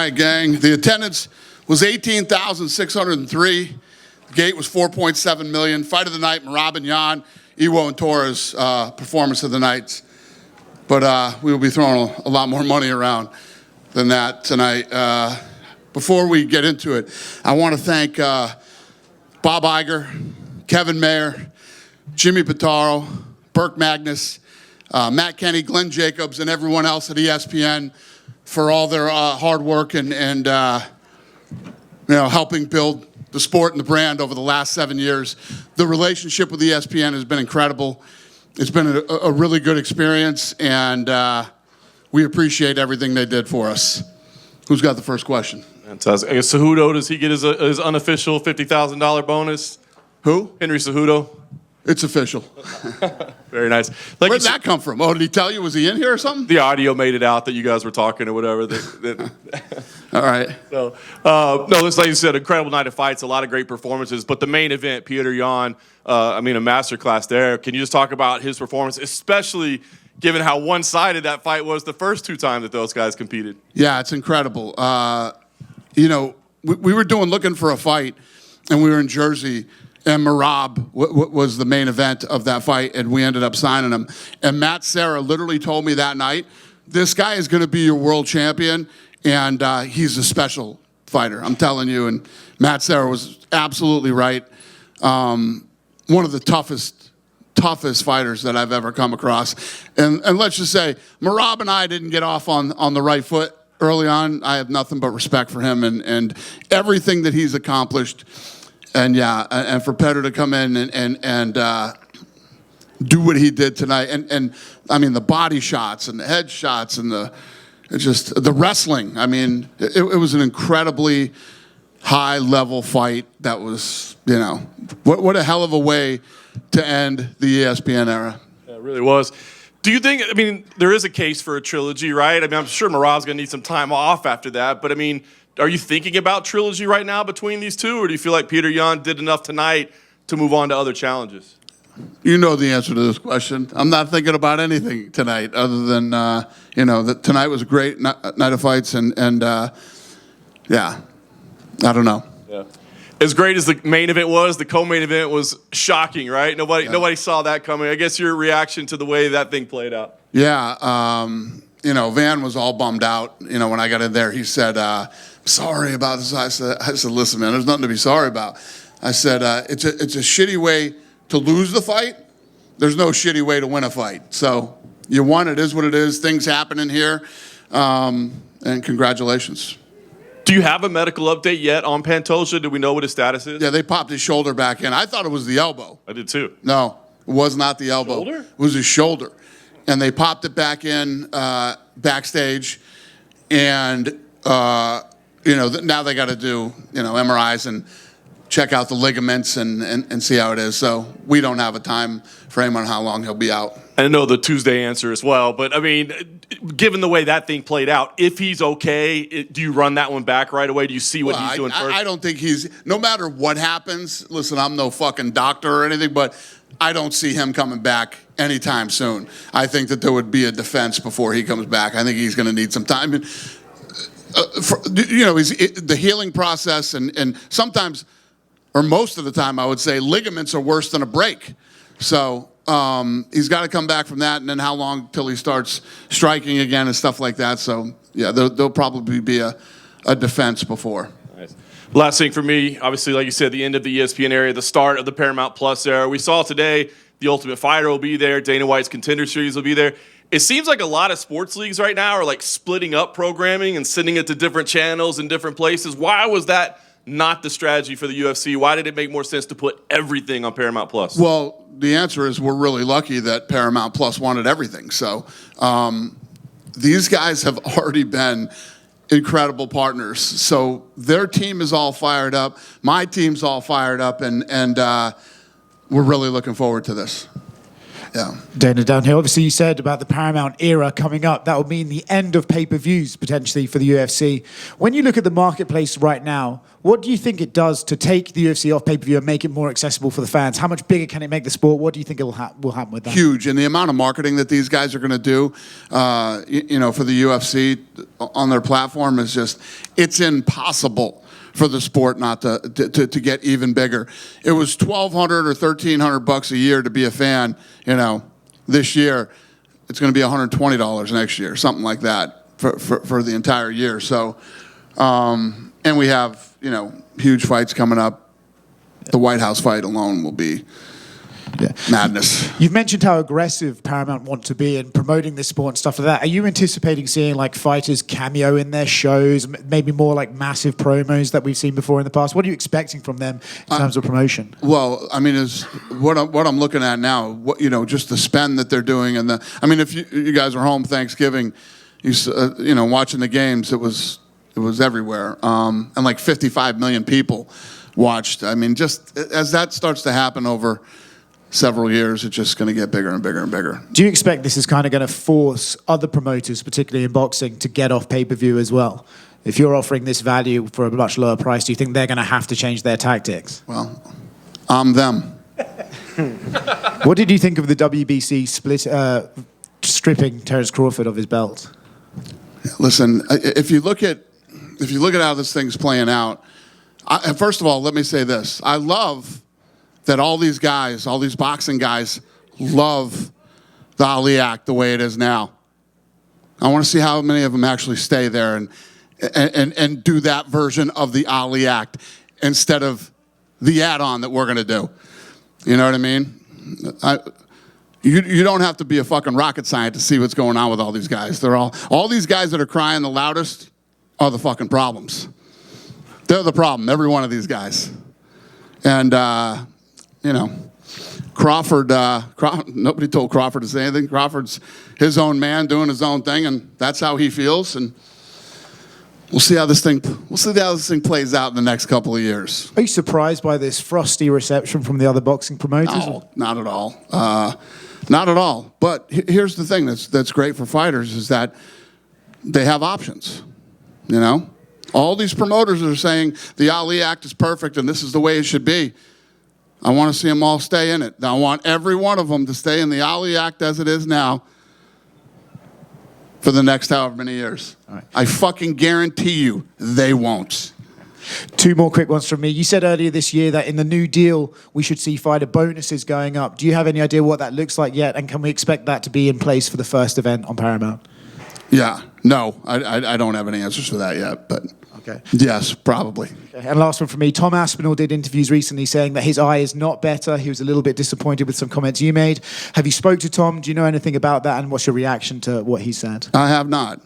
All right, gang. The attendance was 18,603. The gate was 4.7 million. Fight of the night, Merab and Yan, Iwo and Torres, performance of the night. But we will be throwing a lot more money around than that tonight. Before we get into it, I want to thank Bob Iger, Kevin Mayer, Jimmy Pitaro, Burke Magnus, Matt Kenny, Glenn Jacobs, and everyone else at ESPN for all their hard work and helping build the sport and the brand over the last 7 years. The relationship with ESPN has been incredible. It's been a really good experience, and we appreciate everything they did for us. Who's got the first question? Fantastic. I guess Cejudo, does he get his unofficial $50,000 bonus? Who? Henry Cejudo. It's official. Very nice. Where did that come from? Oh, did he tell you? Was he in here or something? The audio made it out that you guys were talking or whatever. All right. So, no, this, like you said, incredible night of fights, a lot of great performances. But the main event, Petr Yan, a masterclass there. Can you just talk about his performance, especially given how one-sided that fight was the first two times that those guys competed? Yeah, it's incredible. We were looking for a fight, and we were in Jersey. And Merab was the main event of that fight, and we ended up signing him. And Matt Serra literally told me that night, this guy is going to be your world champion, and he's a special fighter, I'm telling you. And Matt Serra was absolutely right. One of the toughest fighters that I've ever come across. And let's just say, Merab and I didn't get off on the right foot early on. I have nothing but respect for him and everything that he's accomplished. And and for Petr to come in and do what he did tonight, and I mean the body shots and the head shots and the wrestling. I mean, it was an incredibly high level fight. That was, what a hell of a way to end the ESPN era. Yeah, it really was. Do you think? I mean, there is a case for a trilogy, right? I mean, I'm sure Merab's going to need some time off after that, but I mean, are you thinking about trilogy right now between these two, or do you feel like Petr Yan did enough tonight to move on to other challenges? You know the answer to this question. I'm not thinking about anything tonight other than, that tonight was a great night of fights, and I don't know. Yeah. As great as the main event was, the co-main event was shocking, right? Nobody saw that coming. I guess your reaction to the way that thing played out. Yeah, Van was all bummed out. When I got in there, he said, sorry about this. I said, listen, man, there's nothing to be sorry about. I said, it's a shitty way to lose the fight. There's no shitty way to win a fight. So you won. It is what it is. Things happen in here. And congratulations. Do you have a medical update yet on Pantoja? Do we know what his status is? Yeah, they popped his shoulder back in. I thought it was the elbow. I did too. No, it was not the elbow. Shoulder? It was his shoulder. And they popped it back in backstage. And now they got to do, MRIs and check out the ligaments and see how it is. So we don't have a time frame on how long he'll be out. I know the Tuesday answer as well, but I mean, given the way that thing played out, if he's okay, do you run that one back right away? Do you see what he's doing first? I don't think no matter what happens, listen, I'm no fucking doctor or anything, but I don't see him coming back anytime soon. I think that there would be a defense before he comes back. I think he's going to need some time. The healing process and sometimes, or most of the time, I would say ligaments are worse than a break. So he's got to come back from that, and then how long till he starts striking again and stuff like that. So yeah, there'll probably be a defense before. Nice. Last thing for me, obviously, like you said, the end of the ESPN era, the start of the Paramount Plus era. We saw today the Ultimate Fighter will be there. Dana White's Contender Series will be there. It seems like a lot of sports leagues right now are like splitting up programming and sending it to different channels and different places. Why was that not the strategy for the UFC? Why did it make more sense to put everything on Paramount Plus? Well, the answer is we're really lucky that Paramount Plus wanted everything. So these guys have already been incredible partners. So their team is all fired up. My team's all fired up, and we're really looking forward to this. Yeah. Dana downhill. Obviously, you said about the Paramount era coming up. That would mean the end of pay-per-views potentially for the UFC. When you look at the marketplace right now, what do you think it does to take the UFC off pay-per-view and make it more accessible for the fans? How much bigger can it make the sport? What do you think will happen with that? Huge. And the amount of marketing that these guys are going to do, for the UFC on their platform is just, it's impossible for the sport not to get even bigger. It was $1,200 or $1,300 a year to be a fan. This year it's going to be $120 next year, something like that for the entire year. So, and we have huge fights coming up. The White House fight alone will be madness. You've mentioned how aggressive Paramount want to be in promoting this sport and stuff like that. Are you anticipating seeing like fighters cameo in their shows, maybe more like massive promos that we've seen before in the past? What are you expecting from them in terms of promotion? Well, I mean, is what I'm looking at now. Just the spend that they're doing, and if you guys are home Thanksgiving, watching the games, it was everywhere, and like 55 million people watched. I mean, just as that starts to happen over several years, it's just going to get bigger and bigger and bigger. Do you expect this is kind of going to force other promoters, particularly in boxing, to get off pay-per-view as well? If you're offering this value for a much lower price, do you think they're going to have to change their tactics? Well, I'm them. What did you think of the WBC stripping Terence Crawford of his belt? Listen, if you look at how this thing's playing out, first of all, let me say this. I love that all these boxing guys love the Ali Act the way it is now. I want to see how many of them actually stay there and do that version of the Ali Act instead of the add-on that we're going to do. You know what I mean? You don't have to be a fucking rocket scientist to see what's going on with all these guys. All these guys that are crying the loudest are the fucking problems. They're the problem, every one of these guys. And, Crawford, nobody told Crawford to say anything. Crawford's his own man doing his own thing, and that's how he feels. And we'll see how this thing plays out in the next couple of years. Are you surprised by this frosty reception from the other boxing promoters? No, not at all. Not at all. But here's the thing that's great for fighters is that they have options. All these promoters are saying the Ali Act is perfect and this is the way it should be. I want to see them all stay in it. I want every one of them to stay in the Ali Act as it is now for the next however many years. All right. I fucking guarantee you they won't. Two more quick ones from me. You said earlier this year that in the new deal, we should see fighter bonuses going up. Do you have any idea what that looks like yet? And can we expect that to be in place for the first event on Paramount? Yeah. No, I don't have any answers for that yet, but okay. Yes, probably. Okay. And last one from me. Tom Aspinall did interviews recently saying that his eye is not better. He was a little bit disappointed with some comments you made. Have you spoke to Tom? Do you know anything about that? And what's your reaction to what he said? I have not.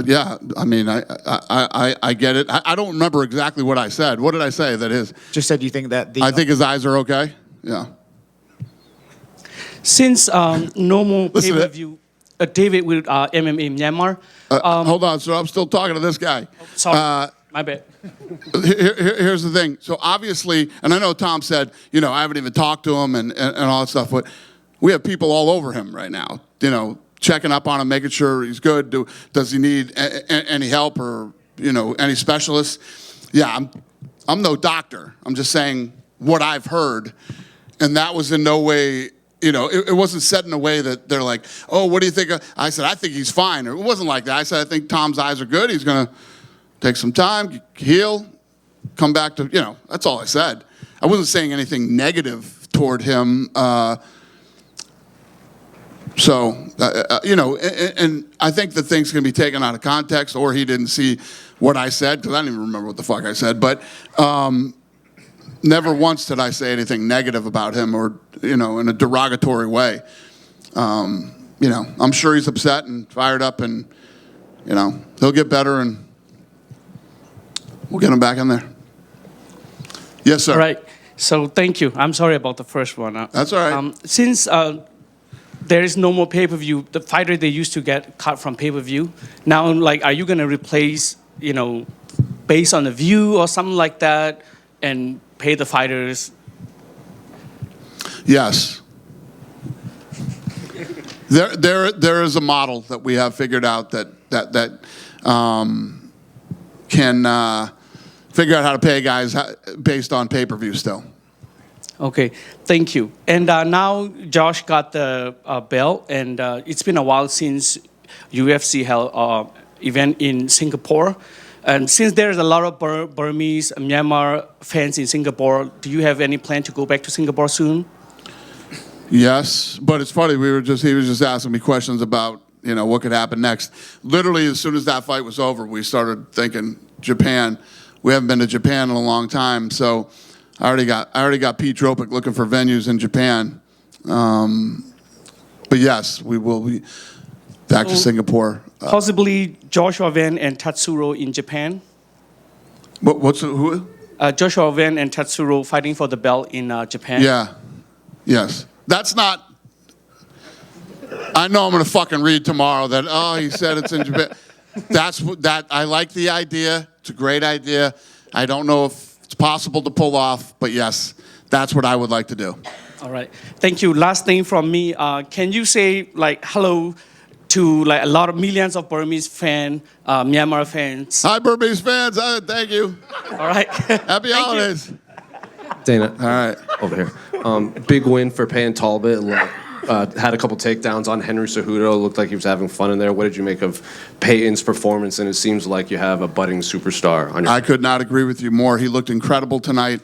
Yeah, I mean, I get it. I don't remember exactly what I said. What did I say? That is just said you think that I think his eyes are okay. Yeah. Since no more pay-per-view, David with MMA Myanmar. Hold on, sir. I'm still talking to this guy. Sorry, my bad. Here's the thing. So obviously, and I know Tom said, I haven't even talked to him and all that stuff, but we have people all over him right now, checking up on him, making sure he's good. Does he need any help or, any specialists? Yeah, I'm no doctor. I'm just saying what I've heard. And that was in no way, it wasn't said in a way that they're like, oh, what do you think? I said, I think he's fine. It wasn't like that. I said, I think Tom's eyes are good. He's going to take some time, heal, come back to, that's all I said. I wasn't saying anything negative toward him. And I think that things can be taken out of context, or he didn't see what I said, because I don't even remember what the fuck I said. But never once did I say anything negative about him or, in a derogatory way. I'm sure he's upset and fired up, and, he'll get better, and we'll get him back in there. Yes, sir. Right. So thank you. I'm sorry about the first one. That's all right. Since there is no more pay-per-view, the fighter they used to get cut from pay-per-view, now, are you going to replace, based on the view or something like that, and pay the fighters? Yes. There is a model that we have figured out that can figure out how to pay guys based on pay-per-view still. Okay, thank you. And now Josh got the belt, and it's been a while since UFC held event in Singapore. And since there's a lot of Burmese, Myanmar fans in Singapore, do you have any plan to go back to Singapore soon? Yes, but it's funny. He was just asking me questions about what could happen next. Literally, as soon as that fight was over, we started thinking Japan. We haven't been to Japan in a long time, so I already got Pete Dropic looking for venues in Japan. But yes, we will be back to Singapore. Possibly Joshua Van and Tatsuro in Japan. Who? Joshua Van and Tatsuro fighting for the belt in Japan. Yeah. Yes. That's not. I know I'm going to fucking read tomorrow that he said it's in Japan. That I like the idea. It's a great idea. I don't know if it's possible to pull off, but yes, that's what I would like to do. All right. Thank you. Last thing from me. Can you say hello to a lot of millions of Burmese fans, Myanmar fans? Hi, Burmese fans. Thank you. All right. Happy holidays. Dana. All right. Over here. Big win for Payne Talbot. Had a couple takedowns on Henry Cejudo. Looked like he was having fun in there. What did you make of Payton's performance? And it seems like you have a budding superstar on your. I could not agree with you more. He looked incredible tonight.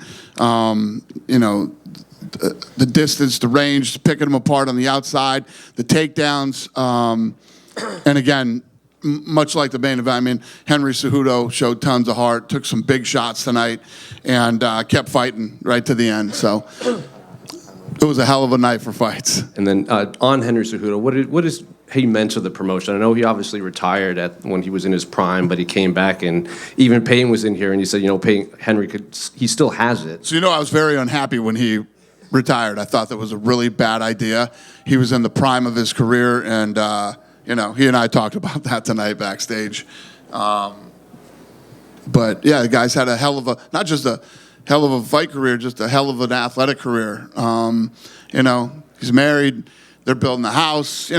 The distance, the range, picking him apart on the outside, the takedowns, and again, much like the main event, I mean, Henry Cejudo showed tons of heart, took some big shots tonight, and kept fighting right to the end. So it was a hell of a night for fights. And then on Henry Cejudo, what is he meant to the promotion? I know he obviously retired when he was in his prime, but he came back, and even Payne was in here, and he said, Henry he still has it. So I was very unhappy when he retired. I thought that was a really bad idea. He was in the prime of his career, and he and I talked about that tonight backstage. But yeah, the guy's had not just a hell of a fight career, just a hell of an athletic career. He's married. They're building a house.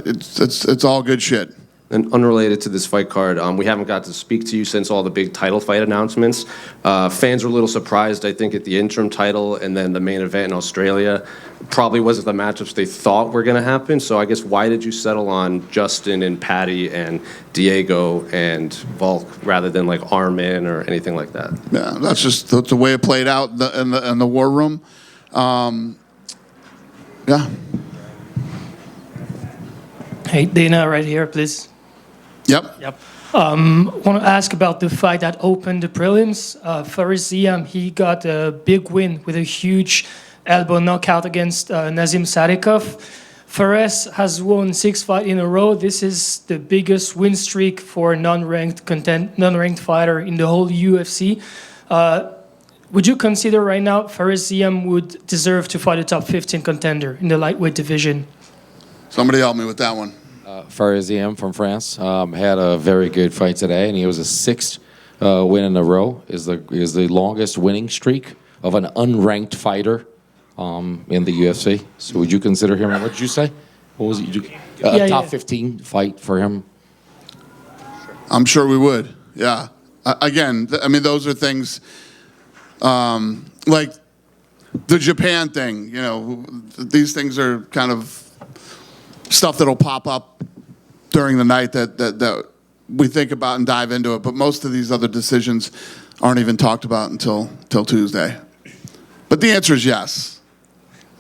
It's all good shit. And unrelated to this fight card, we haven't got to speak to you since all the big title fight announcements. Fans were a little surprised, I think, at the interim title and then the main event in Australia. Probably wasn't the matchups they thought were going to happen. So I guess why did you settle on Justin and Patty and Diego and Volk rather than Arman or anything like that? Yeah, that's just the way it played out in the war room. Yeah. Hey, Dana, right here, please. Yep. Want to ask about the fight that opened the prelims. Faris Ziam, he got a big win with a huge elbow knockout against Nazim Sadikov. Fares has won 6 fights in a row. This is the biggest win streak for a non-ranked fighter in the whole UFC. Would you consider right now Faris Ziam would deserve to fight a top 15 contender in the lightweight division? Somebody help me with that one. Faris Ziam from France had a very good fight today, and he was a 6th win in a row. Is the longest winning streak of an unranked fighter in the UFC. So would you consider him? What did you say? What was it? Top 15 fight for him? I'm sure we would. Yeah. Again, those are things like the Japan thing. These things are kind of stuff that'll pop up during the night that we think about and dive into it. But most of these other decisions aren't even talked about until Tuesday. But the answer is yes.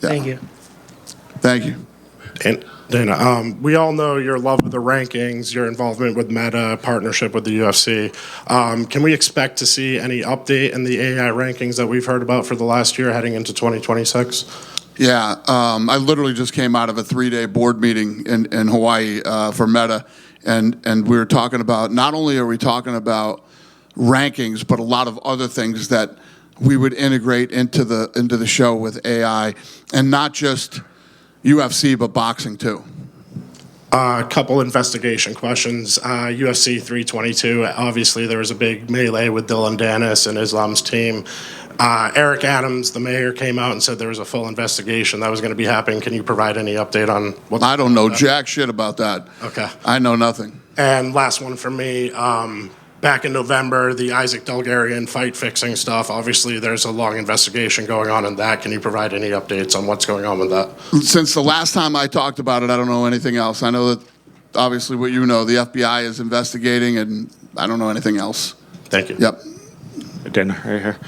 Yeah. Thank you. Thank you. And Dana, we all know your love of the rankings, your involvement with Meta, partnership with the UFC. Can we expect to see any update in the AI rankings that we've heard about for the last year heading into 2026? Yeah, I literally just came out of a 3-day board meeting in Hawaii for Meta, and we were talking about, not only are we talking about rankings, but a lot of other things that we would integrate into the show with AI, and not just UFC, but boxing too. A couple investigation questions. UFC 322, obviously there was a big melee with Dylan Dennis and Islam's team. Eric Adams, the mayor, came out and said there was a full investigation that was going to be happening. Can you provide any update on what's I don't know jack shit about that. Okay. I know nothing. And last one from me. Back in November, the Isaac Dulgarian fight fixing stuff, obviously there's a long investigation going on in that. Can you provide any updates on what's going on with that? Since the last time I talked about it, I don't know anything else. I know that obviously what you know, the FBI is investigating, and I don't know anything else. Thank you. Yep. Dan, right here.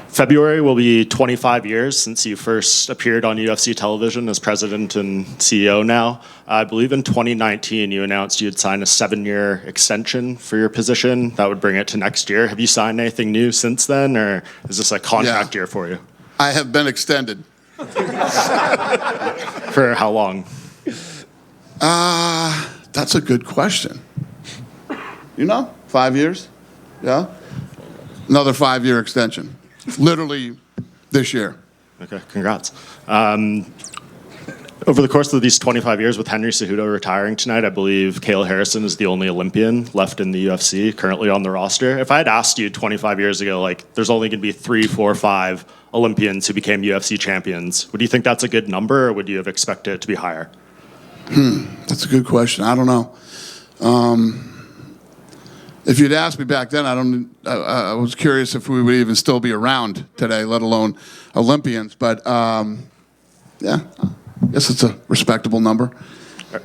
February will be 25 years since you first appeared on UFC television as president and CEO now. I believe in 2019 you announced you'd sign a 7-year extension for your position. That would bring it to next year. Have you signed anything new since then, or is this a contract year for you? I have been extended. For how long? That's a good question. You know, 5 years? Yeah? Another 5-year extension. Literally this year. Okay, congrats. Over the course of these 25 years, with Henry Cejudo retiring tonight, I believe Cale Harrison is the only Olympian left in the UFC currently on the roster. If I had asked you 25 years ago, like, there's only going to be 3, 4, 5 Olympians who became UFC champions, would you think that's a good number, or would you have expected it to be higher? That's a good question. I don't know. If you'd asked me back then, I was curious if we would even still be around today, let alone Olympians. But yeah, I guess it's a respectable number.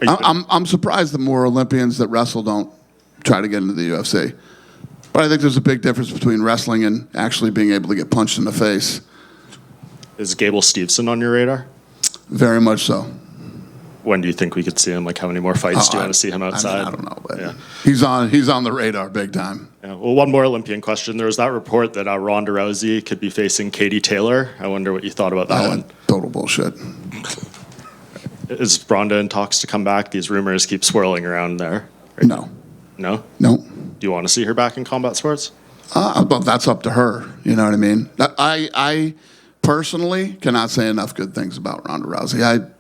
I'm surprised that more Olympians that wrestle don't try to get into the UFC. But I think there's a big difference between wrestling and actually being able to get punched in the face. Is Gable Steveson on your radar? Very much so. When do you think we could see him? Like, how many more fights do you want to see him outside? I don't know, but Yeah. he's on the radar big time. Yeah. Well, one more Olympian question. There was that report that Ronda Rousey could be facing Katie Taylor. I wonder what you thought about that one. Total bullshit. Is Ronda in talks to come back? These rumors keep swirling around there. No. No? No. Do you want to see her back in combat sports? But that's up to her. You know what I mean? I personally cannot say enough good things about Ronda Rousey.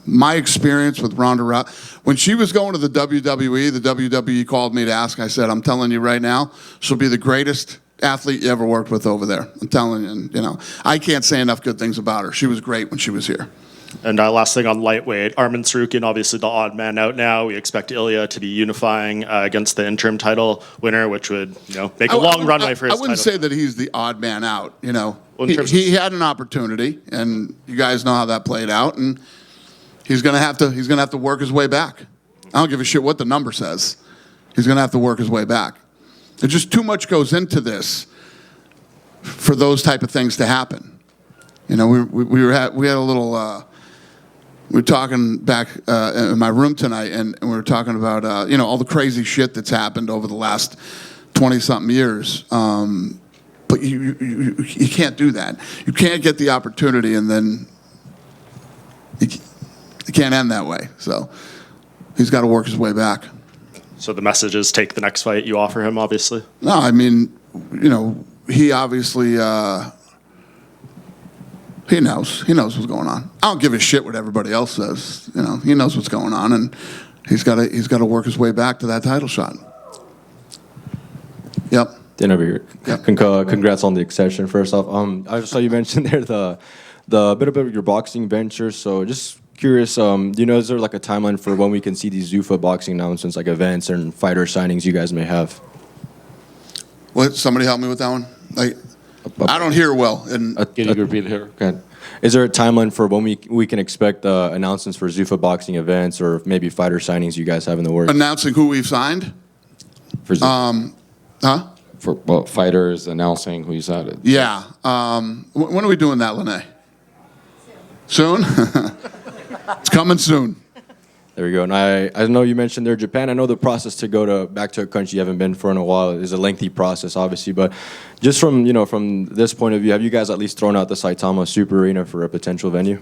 My experience with Ronda Rousey, when she was going to the WWE called me to ask. I said, I'm telling you right now, she'll be the greatest athlete you ever worked with over there. I'm telling you, and, I can't say enough good things about her. She was great when she was here. And last thing on lightweight, Arman Tsarukyan, obviously the odd man out now. We expect Ilya to be unifying against the interim title winner, which would make a long runway for his title. I wouldn't say that he's the odd man out. He had an opportunity, and you guys know how that played out, and he's gonna have to work his way back. I don't give a shit what the number says. He's gonna have to work his way back. There's just too much goes into this for those type of things to happen. We had a little. We were talking back in my room tonight, and we were talking about all the crazy shit that's happened over the last 20-something years. But you can't do that. You can't get the opportunity, and then it can't end that way. So he's got to work his way back. So the message is take the next fight you offer him, obviously? No, I mean, he obviously. He knows what's going on. I don't give a shit what everybody else says. He knows what's going on, and he's got to work his way back to that title shot. Yep. Dan over here. Yep. Congrats on the extension. First off, I just saw you mentioned there the bit about your boxing venture. So just curious, is there like a timeline for when we can see these Zuffa boxing announcements, like events and fighter signings you guys may have? What? Somebody help me with that one. I don't hear well. And Can you repeat it here? Okay. Is there a timeline for when we can expect announcements for Zuffa boxing events or maybe fighter signings you guys have in the works? announcing who we've signed. For Zuffa? For fighters announcing who you signed. Yeah. When are we doing that, Lene? Soon? It's coming soon. There we go. And I know you mentioned there Japan. I know the process to go back to a country you haven't been for in a while is a lengthy process, obviously. But just from this point of view, have you guys at least thrown out the Saitama Super Arena for a potential venue?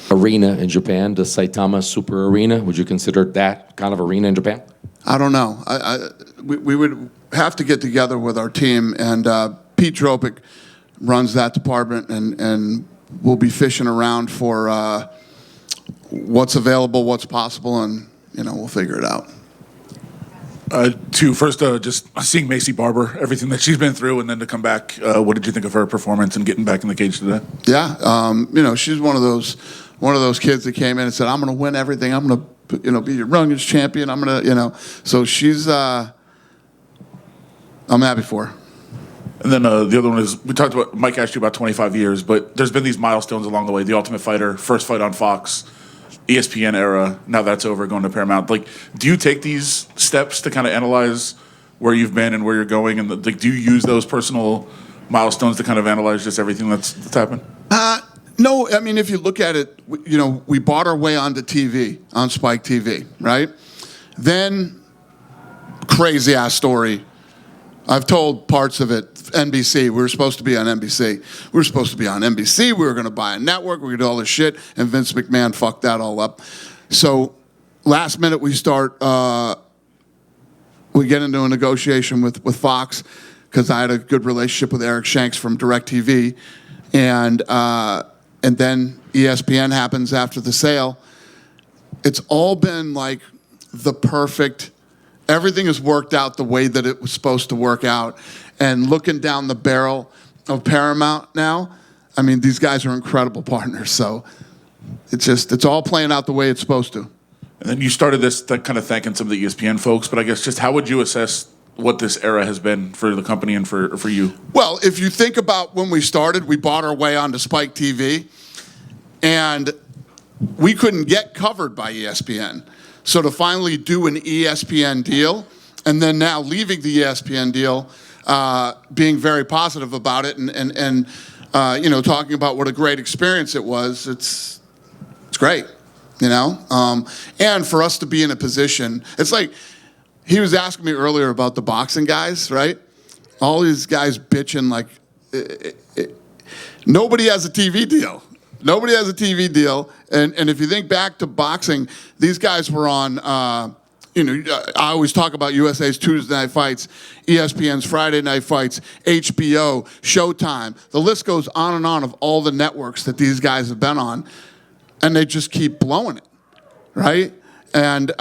Arena in Japan, the Saitama Super Arena. Would you consider that kind of arena in Japan? I don't know. We would have to get together with our team, and Pete Dropic runs that department, and we'll be fishing around for what's available, what's possible, and we'll figure it out. First, just seeing Macy Barber, everything that she's been through, and then to come back, what did you think of her performance and getting back in the cage today? Yeah, she's one of those kids that came in and said, "I'm going to win everything. I'm going to, be your youngest champion. I'm going to, So she's, I'm happy for her. And then the other one is, we talked about, Mike asked you about 25 years, but there's been these milestones along the way. The Ultimate Fighter, first fight on Fox, ESPN era, now that's over, going to Paramount. Do you take these steps to kind of analyze where you've been and where you're going? And do you use those personal milestones to kind of analyze just everything that's happened? No, I mean, if you look at it, we bought our way onto TV, on Spike TV, right? Then, crazy ass story. I've told parts of it. NBC, we were supposed to be on NBC. We were supposed to be on NBC. We were going to buy a network. We were going to do all this shit. And Vince McMahon fucked that all up. So last minute we start, we get into a negotiation with Fox because I had a good relationship with Eric Shanks from DirecTV. And then ESPN happens after the sale. It's all been like the perfect, everything has worked out the way that it was supposed to work out. And looking down the barrel of Paramount now, I mean, these guys are incredible partners. So it's all playing out the way it's supposed to. And then you started this kind of thanking some of the ESPN folks, but I guess just how would you assess what this era has been for the company and for you? Well, if you think about when we started, we bought our way onto Spike TV, and we couldn't get covered by ESPN. So to finally do an ESPN deal, and then now leaving the ESPN deal, being very positive about it, and talking about what a great experience it was, it's great, And for us to be in a position, it's like, he was asking me earlier about the boxing guys, right? All these guys bitching like, nobody has a TV deal. Nobody has a TV deal. And if you think back to boxing, these guys were on, I always talk about USA's Tuesday night fights, ESPN's Friday night fights, HBO, Showtime. The list goes on and on of all the networks that these guys have been on. And they just keep blowing it, right? And,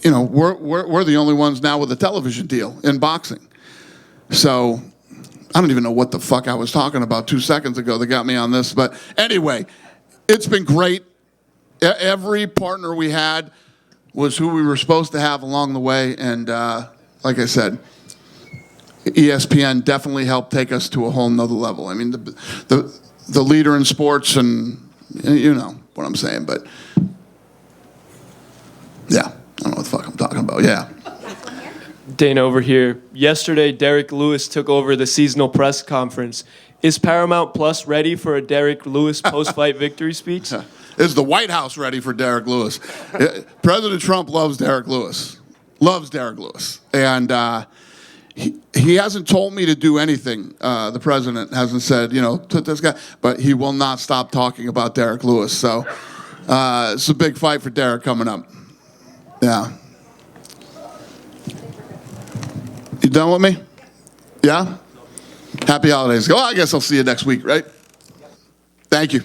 we're the only ones now with a television deal in boxing. So I don't even know what the fuck I was talking about 2 seconds ago that got me on this. But anyway, it's been great. Every partner we had was who we were supposed to have along the way. And like I said, ESPN definitely helped take us to a whole nother level. I mean, the leader in sports, and you know what I'm saying. But yeah. I don't know what the fuck I'm talking about. Yeah. Dana over here. Yesterday, Derek Lewis took over the seasonal press conference. Is Paramount Plus ready for a Derek Lewis post-fight victory speech? Is the White House ready for Derek Lewis? President Trump loves Derek Lewis. Loves Derek Lewis. And he hasn't told me to do anything. The president hasn't said, to this guy. But he will not stop talking about Derek Lewis. So it's a big fight for Derek coming up. Yeah. You done with me? Yeah? Happy holidays. Well, I guess I'll see you next week, right? Thank you.